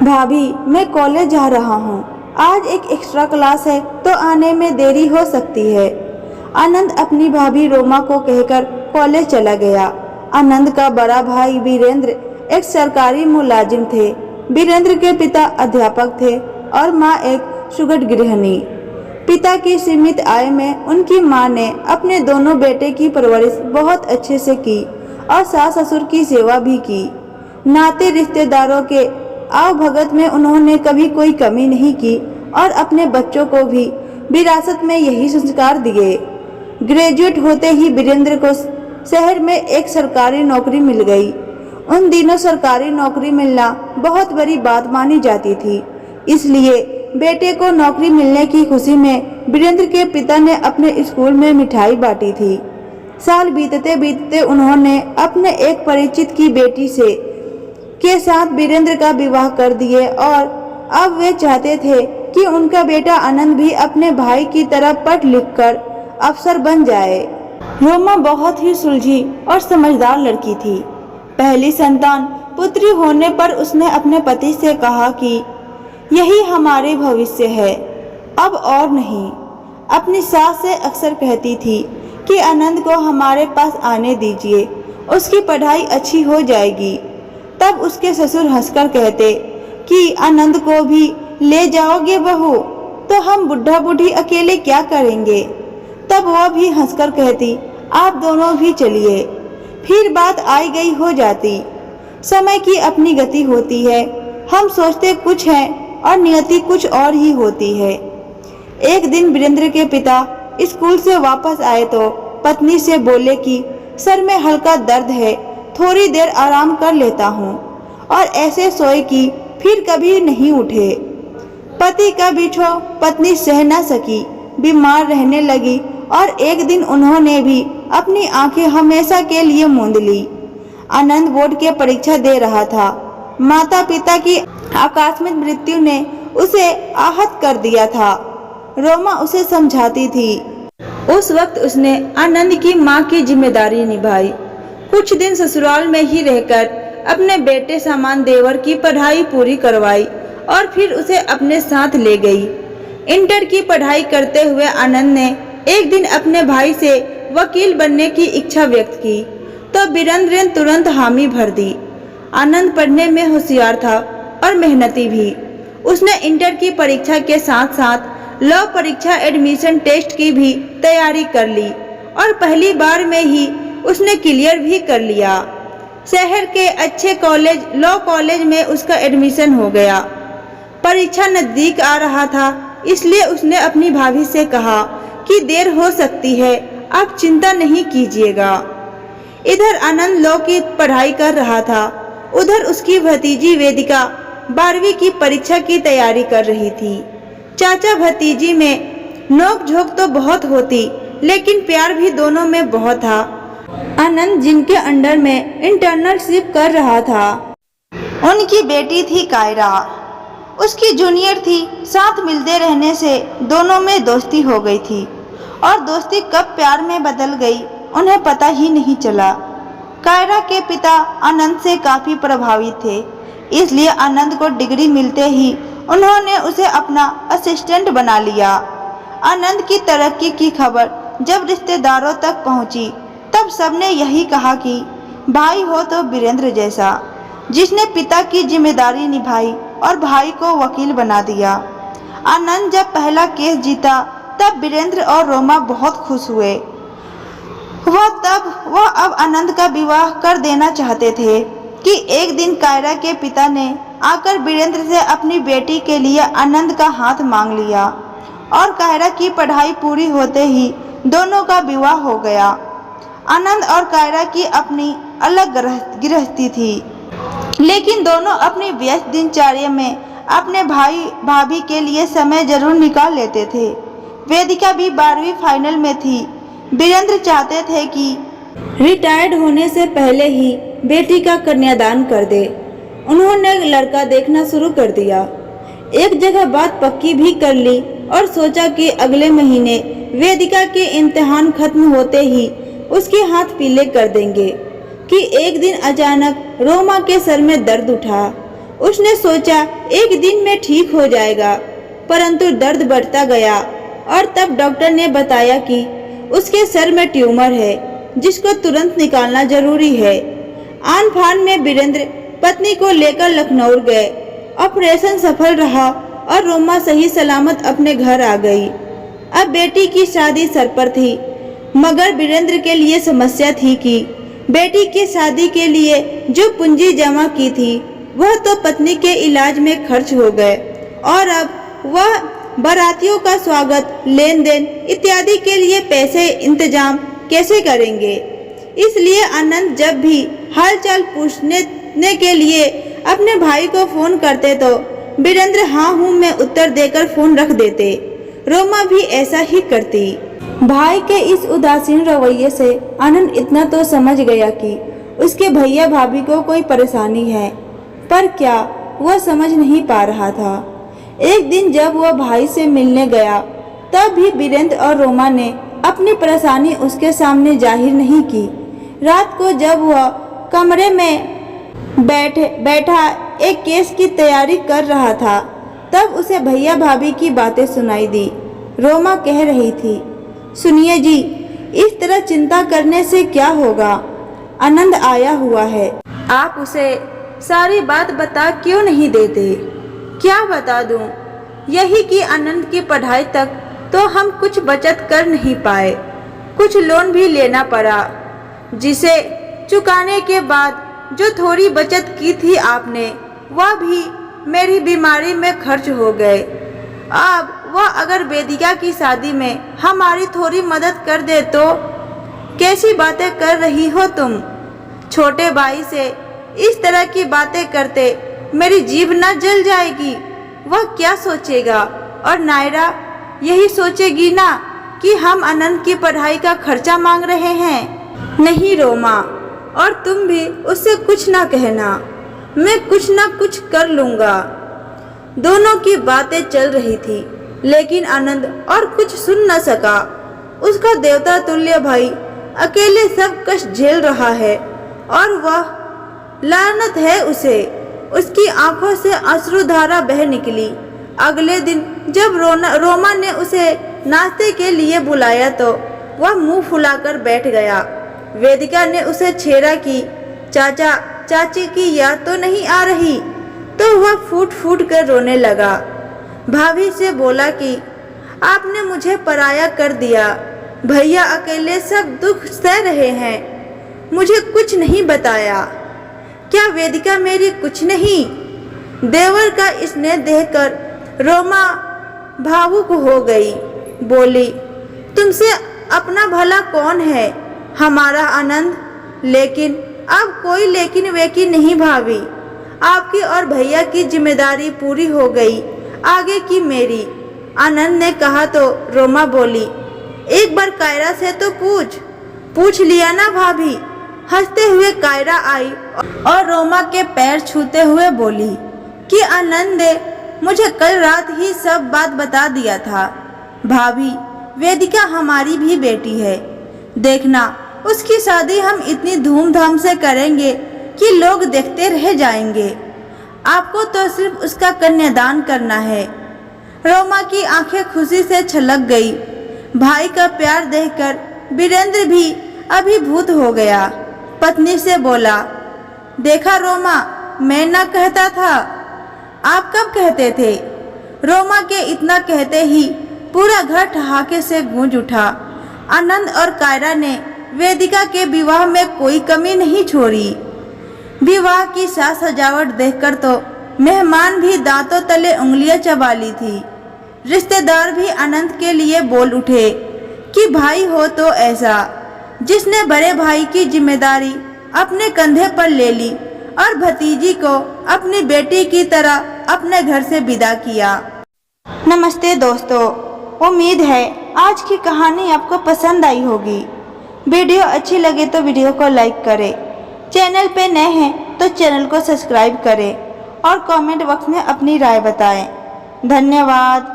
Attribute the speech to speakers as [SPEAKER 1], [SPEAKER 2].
[SPEAKER 1] भाभी, मैं कॉलेज जा रहा हूँ। आज एक एक्स्ट्रा क्लास है तो आने में देरी हो सकती है। आनंद अपनी भाभी रोमा को कहकर कॉलेज चला गया। आनंद का बड़ा भाई वीरेंद्र एक सरकारी मुलाजिम थे। वीरेंद्र के पिता अध्यापक थे और माँ एक सुगढ़ गृहिणी। पिता की सीमित आय में उनकी माँ ने अपने दोनों बेटे की परवरिश बहुत अच्छे से की और सास ससुर की सेवा भी की। नाते रिश्तेदारों के आवभगत में उन्होंने कभी कोई कमी नहीं की और अपने बच्चों को भी विरासत में यही संस्कार दिए। ग्रेजुएट होते ही वीरेंद्र को शहर में एक सरकारी नौकरी मिल गई। उन दिनों सरकारी नौकरी मिलना बहुत बड़ी बात मानी जाती थी, इसलिए बेटे को नौकरी मिलने की खुशी में वीरेंद्र के पिता ने अपने स्कूल में मिठाई बांटी थी। साल बीतते बीतते उन्होंने अपने एक परिचित की बेटी के साथ वीरेंद्र का विवाह कर दिए और अब वे चाहते थे कि उनका बेटा आनंद भी अपने भाई की तरह पढ़ लिख कर अफसर बन जाए। रोमा बहुत ही सुलझी और समझदार लड़की थी। पहली संतान पुत्री होने पर उसने अपने पति से कहा कि यही हमारे भविष्य है, अब और नहीं। अपनी सास से अक्सर कहती थी कि आनंद को हमारे पास आने दीजिए, उसकी पढ़ाई अच्छी हो जाएगी। तब उसके ससुर हंसकर कहते कि आनंद को भी ले जाओगे बहू, तो हम बुढ़ा बूढ़ी अकेले क्या करेंगे। तब वह भी हंसकर कहती आप दोनों भी चलिए। फिर बात आई गई हो जाती। समय की अपनी गति होती है, हम सोचते कुछ है और नियति कुछ और ही होती है। एक दिन वीरेंद्र के पिता स्कूल से वापस आए तो पत्नी से बोले कि सर में हल्का दर्द है, थोड़ी देर आराम कर लेता हूँ, और ऐसे सोए कि फिर कभी नहीं उठे। पति का बिछो पत्नी सह न सकी, बीमार रहने लगी और एक दिन उन्होंने भी अपनी आंखें हमेशा के लिए मूंद ली। आनंद बोर्ड के परीक्षा दे रहा था। माता पिता की आकस्मिक मृत्यु ने उसे आहत कर दिया था। रोमा उसे समझाती थी। उस वक्त उसने आनंद की माँ की जिम्मेदारी निभाई। कुछ दिन ससुराल में ही रहकर अपने बेटे समान देवर की पढ़ाई पूरी करवाई और फिर उसे अपने साथ ले गई। इंटर की पढ़ाई करते हुए आनंद ने एक दिन अपने भाई से वकील बनने की इच्छा व्यक्त की तो वीरेंद्र ने तुरंत हामी भर दी। आनंद पढ़ने में होशियार था और मेहनती भी। उसने इंटर की परीक्षा के साथ साथ लॉ परीक्षा एडमिशन टेस्ट की भी तैयारी कर ली और पहली बार में ही उसने क्लियर भी कर लिया। शहर के अच्छे कॉलेज लॉ कॉलेज में उसका एडमिशन हो गया। परीक्षा नजदीक आ रहा था, इसलिए उसने अपनी भाभी से कहा कि देर हो सकती है, आप चिंता नहीं कीजिएगा। इधर आनंद लॉ की पढ़ाई कर रहा था, उधर उसकी भतीजी वेदिका 12वीं की परीक्षा की तैयारी कर रही थी। चाचा भतीजी में नोक-झोंक तो बहुत होती, लेकिन प्यार भी दोनों में बहुत था। आनंद जिनके अंडर में इंटर्नशिप कर रहा था, उनकी बेटी थी कायरा, उसकी जूनियर थी। साथ मिलते रहने से दोनों में दोस्ती हो गई थी और दोस्ती कब प्यार में बदल गई उन्हें पता ही नहीं चला। कायरा के पिता आनंद से काफी प्रभावित थे, इसलिए आनंद को डिग्री मिलते ही उन्होंने उसे अपना असिस्टेंट बना लिया। आनंद की तरक्की की खबर जब रिश्तेदारों तक पहुंची तब सबने यही कहा कि भाई हो तो वीरेंद्र जैसा, जिसने पिता की जिम्मेदारी निभाई और भाई को वकील बना दिया। आनंद जब पहला केस जीता तब वीरेंद्र और रोमा बहुत खुश हुए। वह अब आनंद का विवाह कर देना चाहते थे कि एक दिन कायरा के पिता ने आकर वीरेंद्र से अपनी बेटी के लिए आनंद का हाथ मांग लिया और कायरा की पढ़ाई पूरी होते ही दोनों का विवाह हो गया। आनंद और कायरा की अपनी अलग गृहस्थी थी, लेकिन दोनों अपनी व्यस्त दिनचर्या में अपने भाई भाभी के लिए समय जरूर निकाल लेते थे। वेदिका भी 12वीं फाइनल में थी। वीरेंद्र चाहते थे कि रिटायर्ड होने से पहले ही बेटी का कन्यादान कर दे। उन्होंने लड़का देखना शुरू कर दिया। एक जगह बात पक्की भी कर ली और सोचा कि अगले महीने वेदिका के इम्तिहान खत्म होते ही उसके हाथ पीले कर देंगे कि एक दिन अचानक रोमा के सर में दर्द उठा। उसने सोचा एक दिन में ठीक हो जाएगा, परंतु दर्द बढ़ता गया और तब डॉक्टर ने बताया कि उसके सर में ट्यूमर है जिसको तुरंत निकालना जरूरी है। आन फान में वीरेंद्र पत्नी को लेकर लखनऊ गए। ऑपरेशन सफल रहा और रोमा सही सलामत अपने घर आ गई। अब बेटी की शादी सर पर थी, मगर वीरेंद्र के लिए समस्या थी कि बेटी की शादी के लिए जो पूंजी जमा की थी वह तो पत्नी के इलाज में खर्च हो गए और अब वह बारातियों का स्वागत, लेन देन इत्यादि के लिए पैसे इंतजाम कैसे करेंगे। इसलिए आनंद जब भी हालचाल पूछने के लिए अपने भाई को फोन करते तो वीरेंद्र हाँ हूँ में उत्तर देकर फोन रख देते। रोमा भी ऐसा ही करती। भाई के इस उदासीन रवैये से आनंद इतना तो समझ गया कि उसके भैया भाभी को कोई परेशानी है, पर क्या वह समझ नहीं पा रहा था। एक दिन जब वह भाई से मिलने गया तब भी वीरेंद्र और रोमा ने अपनी परेशानी उसके सामने जाहिर नहीं की। रात को जब वह कमरे में बैठा एक केस की तैयारी कर रहा था तब उसे भैया भाभी की बातें सुनाई दी। रोमा कह रही थी, सुनिए जी, इस तरह चिंता करने से क्या होगा, आनंद आया हुआ है, आप उसे सारी बात बता क्यों नहीं देते। क्या बता दूं? यही कि आनंद की पढ़ाई तक तो हम कुछ बचत कर नहीं पाए, कुछ लोन भी लेना पड़ा, जिसे चुकाने के बाद जो थोड़ी बचत की थी आपने वह भी मेरी बीमारी में खर्च हो गए। अब वह अगर वेदिका की शादी में हमारी थोड़ी मदद कर दे तो। कैसी बातें कर रही हो तुम? छोटे भाई से इस तरह की बातें करते मेरी जीभ न जल जाएगी? वह क्या सोचेगा? और नायरा यही सोचेगी ना कि हम आनंद की पढ़ाई का खर्चा मांग रहे हैं। नहीं रोमा, और तुम भी उससे कुछ ना कहना, मैं कुछ ना कुछ कर लूँगा। दोनों की बातें चल रही थी लेकिन आनंद और कुछ सुन न सका। उसका देवता तुल्य भाई अकेले सब कष्ट झेल रहा है और वह लानत है उसे। उसकी आंखों से अश्रुधारा बह निकली। अगले दिन जब रोमा ने उसे नाश्ते के लिए बुलाया तो वह मुंह फुलाकर बैठ गया। वेदिका ने उसे छेड़ा कि चाचा चाची की याद तो नहीं आ रही, तो वह फूट फूट कर रोने लगा। भाभी से बोला कि आपने मुझे पराया कर दिया, भैया अकेले सब दुख सह रहे हैं, मुझे कुछ नहीं बताया। क्या वेदिका मेरी कुछ नहीं? देवर का स्नेह देखकर रोमा भावुक हो गई। बोली, तुमसे अपना भला कौन है? हमारा आनंद। लेकिन अब कोई लेकिन वेकी नहीं भाभी, आपकी और भैया की जिम्मेदारी पूरी हो गई, आगे की मेरी। आनंद ने कहा तो रोमा बोली, एक बार कायरा से तो पूछ लिया ना भाभी। हंसते हुए कायरा आई और रोमा के पैर छूते हुए बोली कि आनंद ने मुझे कल रात ही सब बात बता दिया था। भाभी, वेदिका हमारी भी बेटी है, देखना उसकी शादी हम इतनी धूमधाम से करेंगे कि लोग देखते रह जाएंगे। आपको तो सिर्फ उसका कन्यादान करना है। रोमा की आंखें खुशी से छलक गई। भाई का प्यार देखकर वीरेंद्र भी अभिभूत हो गया। पत्नी से बोला, देखा रोमा, मैं ना कहता था। आप कब कहते थे? रोमा के इतना कहते ही पूरा घर ठहाके से गूंज उठा। आनंद और कायरा ने वेदिका के विवाह में कोई कमी नहीं छोड़ी। विवाह की साज सजावट देखकर तो मेहमान भी दांतों तले उंगलियां चबा ली थी। रिश्तेदार भी आनंद के लिए बोल उठे कि भाई हो तो ऐसा, जिसने बड़े भाई की जिम्मेदारी अपने कंधे पर ले ली और भतीजी को अपनी बेटी की तरह अपने घर से विदा किया। नमस्ते दोस्तों, उम्मीद है आज की कहानी आपको पसंद आई होगी। वीडियो अच्छी लगे तो वीडियो को लाइक करें, चैनल पे नए हैं तो चैनल को सब्सक्राइब करें और कमेंट बॉक्स में अपनी राय बताएं। धन्यवाद।